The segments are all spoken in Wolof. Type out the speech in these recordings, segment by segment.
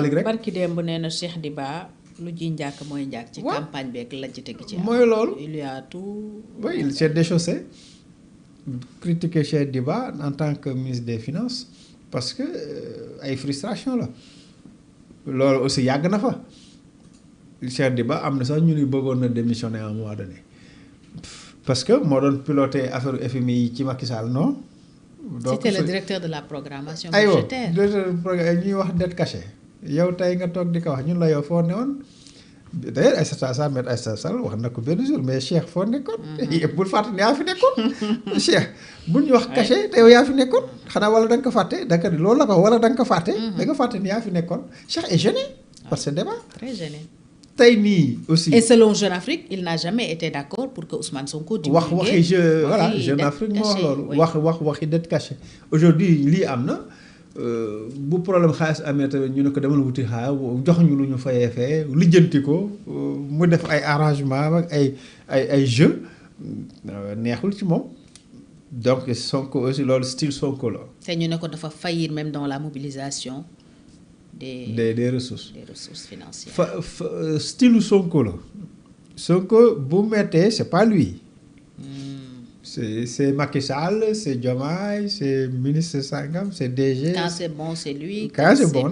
rek barki démb nee na Cheikh Diba lu ji njàkk mooy njàkk ci campagne beeg lajjite gi ci am. mooy loolu il y a tout. oui il s'est déchaussé critiquer Cheikh Diba en tant que ministre des finances parce que ay frustration la loolu aussi yàgg na fa Cheikh Diba am na sax ñu ni bëggoon na démissionner à un moment donné parce que moo doon piloté affaire FMI yi ci Macky Sall non. donc c'était le directeur de la programmation aywa budgétaire. directeur de programme ñuy wax dette cachée yow tey nga toog di ko wax ñun la yow foo ne woon d'ailleurs Aïssata Sall maître Aïssata Sall wax na ko benn jour mais Cheikh foo nekkoon. bul fàtte ne yaa fi nekkoon. Cheikh bu ñu wax cachet te yow yaa fi nekkoon xanaa wala da nga ko fàtte da nga loolu la ko wala da nga ko fàtte. da nga fàtte ne yaa fi nekkoon Cheikh est gêné par ce débat. très gêné. tey nii aussi. et selon Jeune Afrique il n'a jamais été d'accord pour que Ousmane Sonko divulgue waxi voilà Jeune Afrique moo wax loolu waxi dette cachée aujourd'hui lii am na. bu problème xaalis amee tamit ñu ne ko demal wuti xaalis jox ñu lu ñu fayee fee lijjanti ko mu def ay arrangement ak ay jeu neexul ci moom donc Sonko aussi loolu style Sonko la. te ñu ne ko dafa faillir même dans la mobilisation des ressources. des ressources financières. style Sonko la Sonko bu mettee c'est pas lui. C'est Macky Sall, c'est Diomaye, c'est ministre Sangam, c'est DG. Quand c'est bon, c'est lui. Quand c'est bon,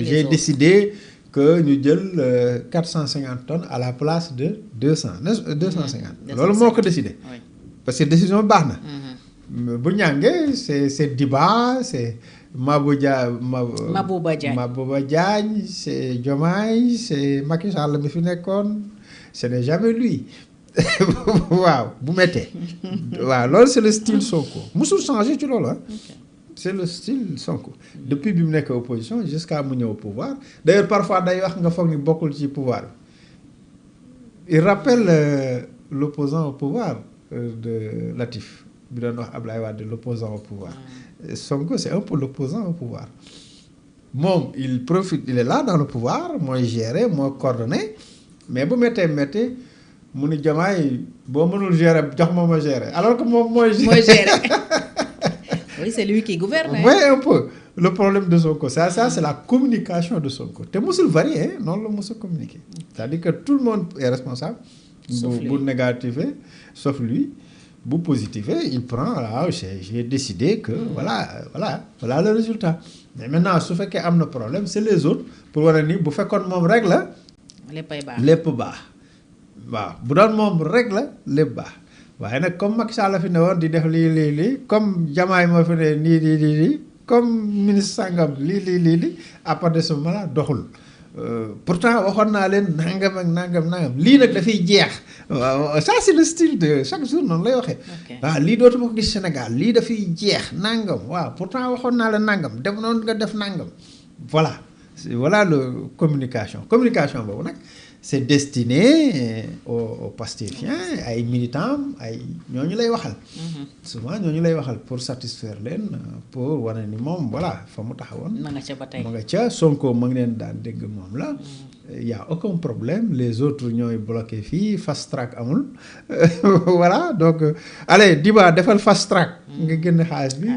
j'ai décidé que nous avons 450 tonnes à la place de 250. C'est ce que j'ai décidé. Oui. Parce que la décision est bonne. Bounyangé, c'est Diba, c'est Mabouba Diagne, c'est Diomaye, c'est Macky Sall, ce n'est jamais lui. waaw bu mettee waaw loolu c'est le style Sonko musul changé ci loolu c'est le style Sonko depuis bi mu nekk opposition jusqu'à mu ñëw au pouvoir d'ailleurs parfois day wax nga foog ni bokkul ci pouvoir il rappelle l'opposant au pouvoir de Latif bi doon wax Ablaye Wade l'opposant au pouvoir Sonko c'est un peu l'opposant au pouvoir moom il profite il est là dans le pouvoir mooy gérer mooy coordonner mais bu mettee mu ni Diomaye boo mënul gérer jox ma gérer alors que moom mooy gérer. Oui, c'est lui qui gouverne. Oui, un peu. Le problème de Sonko, ça c'est la communication de Sonko. Te musul varié, non le musul communiquer. C'est-à-dire que tout le monde est responsable. Sauf lui. Bu négatif, sauf lui. Bu positif, il prend, là, j'ai décidé que voilà le résultat. Mais maintenant, su fekkee am na problème, c'est les autres pour wane ni bu fekkoon moom rek la. lépp baax. waaw bu doon moom rek la lépp baax waaye nag comme Macky Sall la fi ne woon di def lii comme Diomaye moo fi ne nii comme ministre sangam lii à partir de ce moment-là doxul pourtant waxoon naa leen nangam ak nangam lii nag dafay jeex waaw ça c'est le style de chaque jour noonu lay waxee. waaw lii dootuma ko gis Sénégal lii dafay jeex nangam waaw pourtant waxoon naa la nangam def noonu nga def nangam voilà le communication boobu nag. C'est destiné aux pastifiens ay militants ay ñooñu lay waxal. souvent ñooñu lay waxal pour satisfaire leen pour wane ni moom voilà fa mu taxawoon. ma nga ca ba tey ma nga ca Sonko ma ngi leen daan dégg moom la. y a aucun problème les autres ñooy bloqué fii fast track amul voilà donc allez Diba defal fast track. nga génn xaalis bi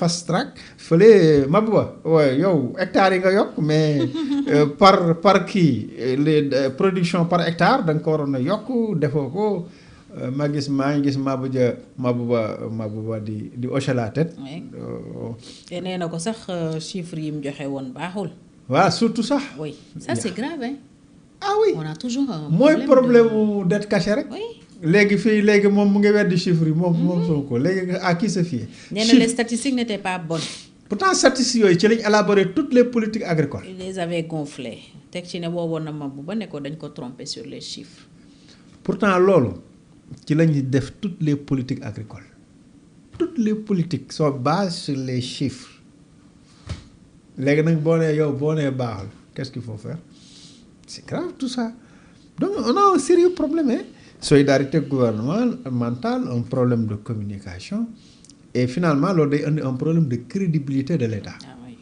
fast track fële Mabouba waaye yow hectares yi nga yokk mais par kii les production par hectare da nga ko waroon a yokk defoo ko maa ngi gis Mabouba di hocher la tête. te nee na ko sax chiffres yi mu joxe woon baaxul. voilà surtout ça. oui ça c'est grave hein. ah oui on a toujours un mooy problème mu dette cachée rek. oui. léegi moom mu ngi weddi chiffres yi moom Sonko léegi à qui se fier. nee na les statistiques n'étaient pas bonnes. pourtant statistiques yooyu ci lañ élaboré toutes les politiques agricoles. ils les avaient gonflées teg ci ne woowoon na ma bu ba ne ko dañ ko trompé sur les chiffres. pourtant loolu ci lañuy def toutes les politiques agricoles toutes les politiques sont basées sur les chiffres léegi nag boo nee baaxul qu'est-ce qu'il faut faire c'est grave tout ça donc on a un sérieux problème solidarité gouvernementale un problème de communication et finalement loolu day indi un problème de crédibilité de l'État. Ah oui.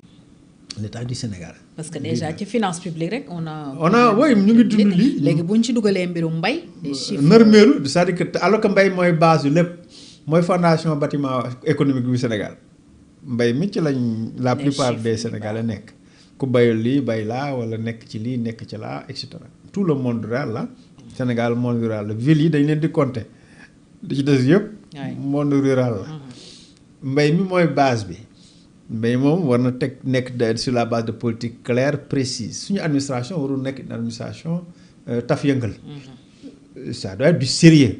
L'État du Sénégal. parce que déjà ci finance publique rek on a oui ñu ngi dund lii. léegi bu ñu ci dugalee mbirum mbay. des chiffres nërmeelu c'est-à-dire que alors que mbay mooy base yu lépp mooy fondation bâtiment économique bu Sénégal mbay mi ci lañ la plupart des Sénégalais nekk ku bayul lii bay laa wala nekk ci lii nekk ci laa et cetera tout le monde rural la Sénégal monde rural la ville yi dañ leen di compter di ci des yëpp monde rural la mbay mi mooy base bi mbay moom war na teg nekk sur la base de politique claire précise suñu administration warul nekk une administration taf yëngal ça doit être du sérieux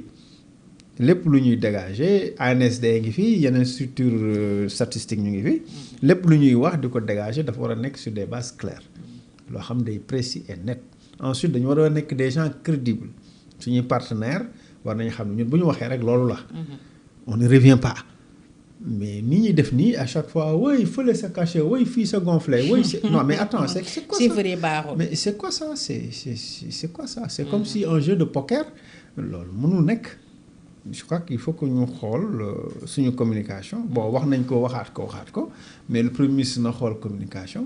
lépp lu ñuy dégager ANSD ngi fi yeneen structure statistique ñu ngi fi lépp lu ñuy wax di ko dégager dafa war a nekk sur des bases claires loo xam day précis et net ensuite dañu war a nekk des gens crédibles suñuy partenaires war nañu xam ne ñun bu ñu waxee rek loolu la on ne revient pas mais ni ñuy def nii à chaque fois oui fële sa caché oui fii sa gonflé oui non mais attends c'est quoi ça mais c'est quoi ça c'est quoi ça c'est comme si un jeu de poker loolu mënul nekk je crois qu'il faut que ñu xool suñu communication bon wax nañ ko waxaat ko mais le premier ministre na xool communication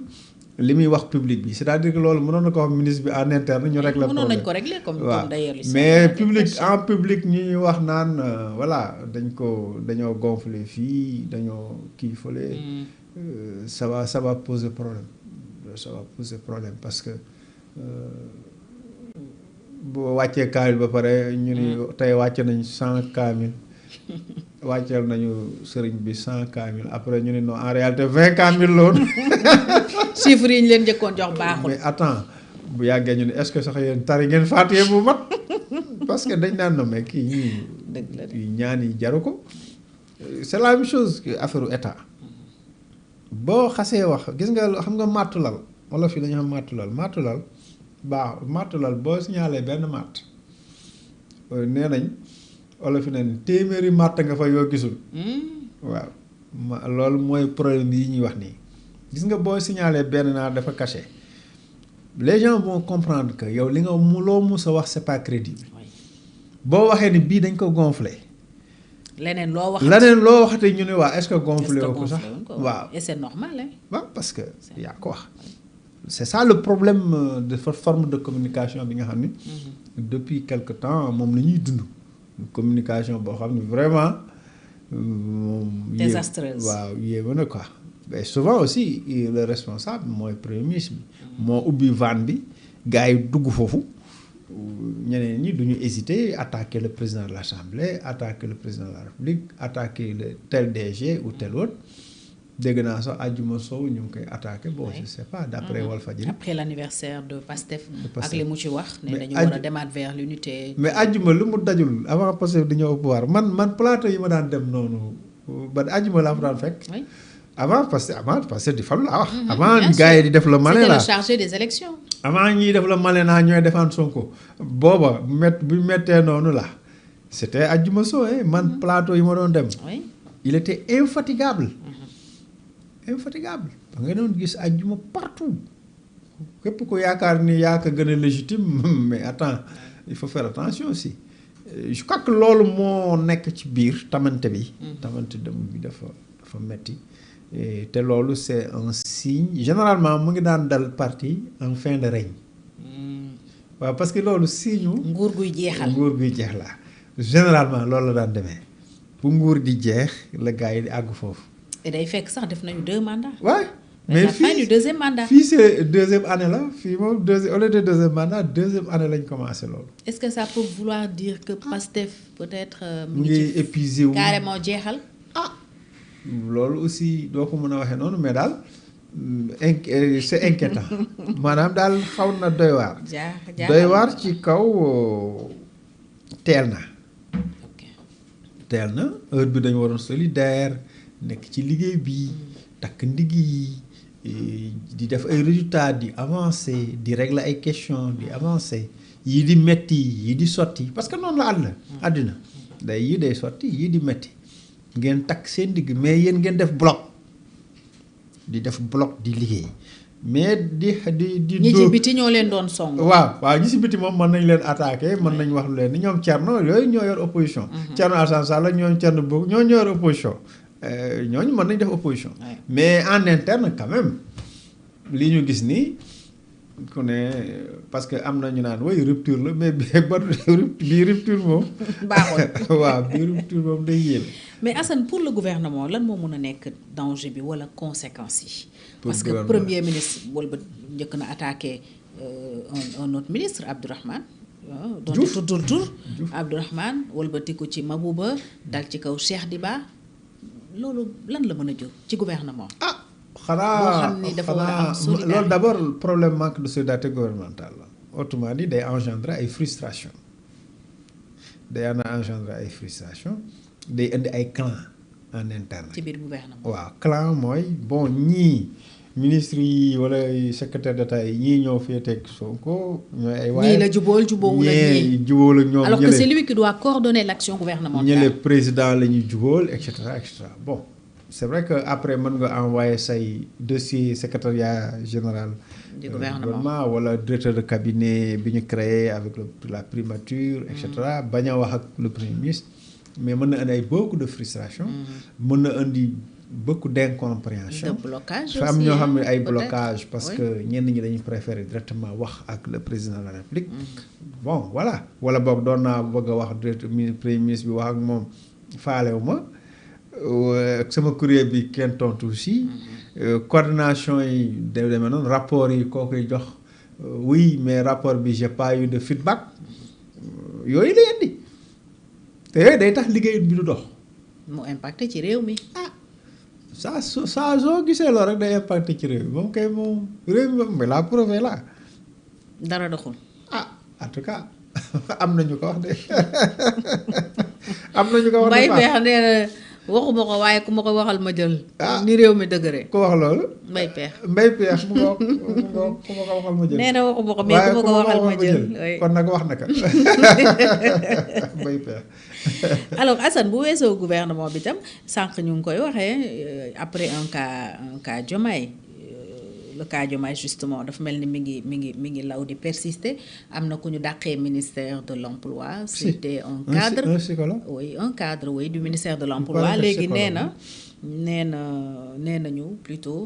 li muy wax public bi c'est-à-dire que loolu mënoon na ko wax ministre bi en interne ñu régler problème mënoon nañ ko régler comme d'ailleurs mais public en public ñu ñuy wax naan voilà dañoo gonfler fii dañoo kii fële ça va poser problème parce que boo wàccee kaamil ba pare ñu ni tey wàcce nañ 100 kaamil wàcceel nañu sëriñ bi 100 kaamil après ñu ne non en réalité 20 kaamil la woon chiffres yi ñu leen njëkkoon jox baaxul. mais attends bu yàggee ñu ne est-ce que sax yéen tari ngeen fàttee bu mat parce que dañ naan no mais kii ñii ñaan yi jaru ko c'est la même chose que affaire état boo xasee wax gis nga xam nga màttulal wala fii dañu xam màttulal màttulal boo signalé benn màtt nee nañ wala fi neen téeméeri màtt nga fa yoo gisul waaw loolu mooy problème yi ñuy wax nii gis nga boo signalé benn naa dafa caché les gens vont comprendre que yow li nga loo mus a wax c'est pas crédible boo waxee ni bii dañ ko gonflé leneen loo waxatee ñu ne waa est-ce que gonflé woo ko sax waaw et c'est normal hein waaw parce que yaa ko wax c'est ça le problème de forme de communication bi nga xam ni depuis quelque temps moom la ñuy dund communication boo xam ne vraiment désastreuse waaw yéema na quoi mais souvent aussi le responsable mooy premier ministre bi moo ubbi vanne bi gars yi dugg foofu ñeneen ñi duñu hésiter attaquer le président de l'Assemblée attaquer le président de la République attaquer le tel DG ou tel autre dégg naa sax Adjuma Sow ñu ngi koy attaqué bon je sais pas d'après Walfadjri après l'anniversaire de Pastef ak li mu ci wax ne dañu war a demaat vers l'unité mais Adjuma lu mu dajul avant Pastef di ñëw au pouvoir man plateau yi ma daan dem noonu ba Adjuma laa fa daan fekk avant Pastef di fal laa wax avant gars yi di def le malin là c'était le chargé des élections avant ñiy def le malin naa ñooy défendre Sonko booba bu mettee noonu la c'était Adjuma Sow man plateau yi ma doon dem il était infatigable ba nga doon gis Adjuma partout képp ko yaakaar ni yaa ko gën a légitime mais attends il faut faire attention aussi je crois que loolu moo nekk ci biir tamante bi tamante dem bi dafa metti te loolu c'est un signe généralement mu ngi daan dal parti en fin de règne waaw parce que loolu signe nguur guy jeex la généralement loolu la daan demee bu nguur di jeex la gars yi di àgg foofu et day fekk sax def nañu 2 mandats. Ouais. mais fii du deuxième mandat. fii c'est deuxième année la fii moom au lieu de deuxième mandat deuxième année lañ commencé loolu. est-ce que ça peut vouloir dire que Pastef peut-être. mu ngi épuisé wu carrément jeexal. loolu aussi doo ko mën a waxee noonu mais daal c'est inquiétant maanaam daal xaw na doy waar. doy waar ci kaw teel na. teel na heure bi dañu waroon solidaire. nekk ci liggéey bi takk ndigg yi di def ay résultats di avancer di régler ay questions di avancer yii di metti yii di sotti parce que noonu la àddina yii day sotti yii di metti ngeen takk seen ndigg mais yéen ngeen def bloc di liggéey mais di ñi ci biti ñoo leen doon song. waaw ñi ci biti moom mën nañ leen attaquer mën nañ wax lu leen ni ñoom Thierno yooyu ñoo yor opposition. Thierno Alassane Sall ñoom Thierno Bocoum ñoo yor opposition. ñooñu mën nañ def opposition. mais en interne quand même li ñu gis nii ku ne parce que am na ñu naan woy rupture la mais bii rupture moom. baaxul waaw bii rupture moom day yéeme. mais Assane pour le gouvernement lan moo mun a nekk danger bi wala conséquences yi. parce que gouvernement. premier ministre wala ba njëkk na attaqué un autre ministre Abdourahmane. doon tuddul tur Abdourahmane wëlbatiku ci Mabouba dal ci kaw Cheikh Diba loolu lan la mën a jur ci gouvernement. xanaa boo xam ni dafa war a am solidarité. loolu d'abord problème manque de solidarité gouvernementale la autrement dit day engendrer ay frustration day engendrer ay frustration day indi ay clan en interne. ci biir gouvernement. waaw clan mooy bon ñii ministre yi wala secrétaire d'État yi ñii ñoo féeteeg Sonko ñooy ay. waaye ñii la jubóowul ak ñii jubóol ak ñoom. alors que c'est lui qui doit coordonner l'action gouvernementale. ñële président la ñuy jubóol et cetera bon. c'est vrai que après mën nga envoyer say dossier secrétariat général du gouvernement wala directeur de cabinet bi ñu créé avec la primature et cetera bañ a wax ak le premier ministre mais mën na indi ay beaucoup de frustration mën na indi beaucoup d'incompréhension de blocage fa am aussi, ñoo xam ne ay peut-être. blocage parce Oui. que ñenn ñi dañuy préférer directement wax ak le président de la République bon voilà wala boog doon naa bëgg a wax directeur premier ministre bi wax ak moom faalewu ma sama courrier bi kenn tontu aussi coordination yi day demee noonu rapport yi koo koy jox oui mais rapport bi j'ai pas eu de feedback yooyu lay indi te yooyu day tax liggéey bi du dox mu impacté ci réew mi. saa soo gisee loolu rek day impacté ci réew mi moom kay moom réew mi moom mais la preuve est là dara doxul. en tout cas am na ñu ko wax de am na ñu ko wax de Mbaye Pekh nee na waxuma ko waaye ku ma ko waxal ma jël. ni réew mi dëgëree. ku wax loolu Mbaye Pekh. Mbaye Pekh mu ko ku ma ko waxal ma jël. nee na waxuma ko mais ku ma ko waxal ma jël. kon nag wax na ka Mbaye Pekh. alors Assane bu weesoo gouvernement bi tam sànq ñu ngi koy waxee après un cas Diomaye le cas Diomaye justement dafa mel ni mi ngi law di persister am na ku ñu dàqee ministère de l'emploi c'était un cadre un psychologue. oui un cadre oui du ministère de l'emploi léegi nee nañu plutôt